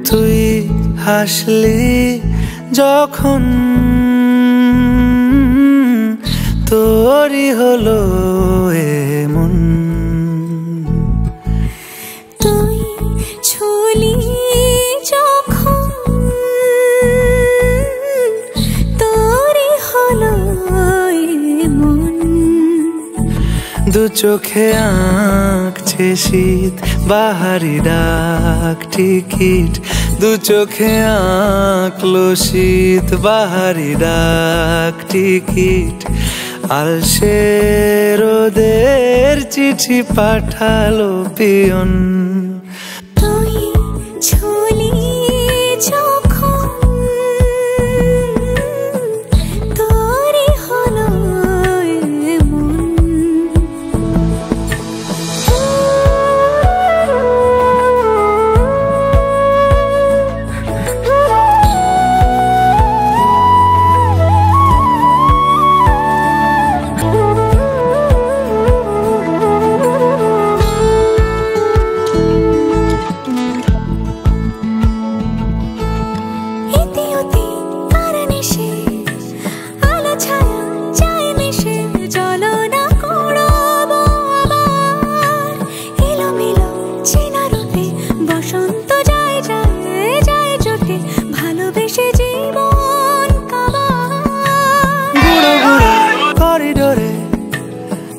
তুই হাসলি যখন তোরই হলো এমন, তুই ছুলি যখন তোরই হলো এমন। দু চোখে আঁকছে শীত বাহারি ডাক টিকিট, দু চোখে আঁকলো শীত বাহারি ডাক টিকিট। আলসে রোদের চিঠি পাঠালো পিয়ন, তুই ছুলি যখন তোরই হলো এমন।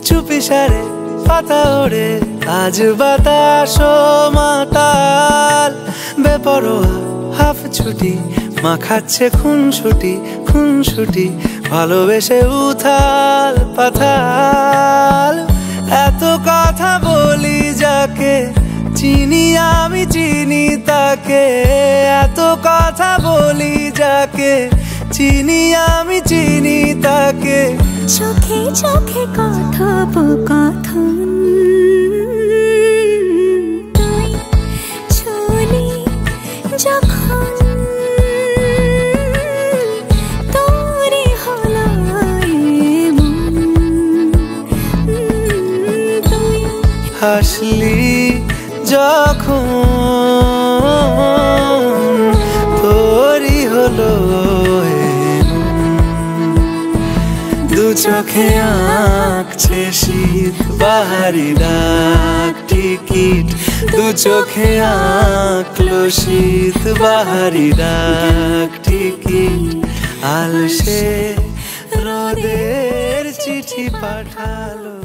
চুপিসারে পাতা ওড়ে আজ বাতাস মাতাল, বেপরোয়া হাফ ছুটি মাখাচ্ছে খুনসুটি খুনসুটি, ভালোবেসে উথাল পাথাল। এত কথা বলি যাকে চিনি আমি চিনি তাকে, এত কথা বলি যাকে চিনি আমি চিনি তাকে। চোখে চোখে কথোপকথন, তুই ছুলি যখন তোরই হলো এমন। তুই হাসলি যখন তোরই হলো দু চোখে আঁকছে শীত বাহারি ডাক টিকিট, দু চোখে আঁকলো শীত বাহারি ডাক টিকিট। আলসে রোদের চিঠি পাঠালো।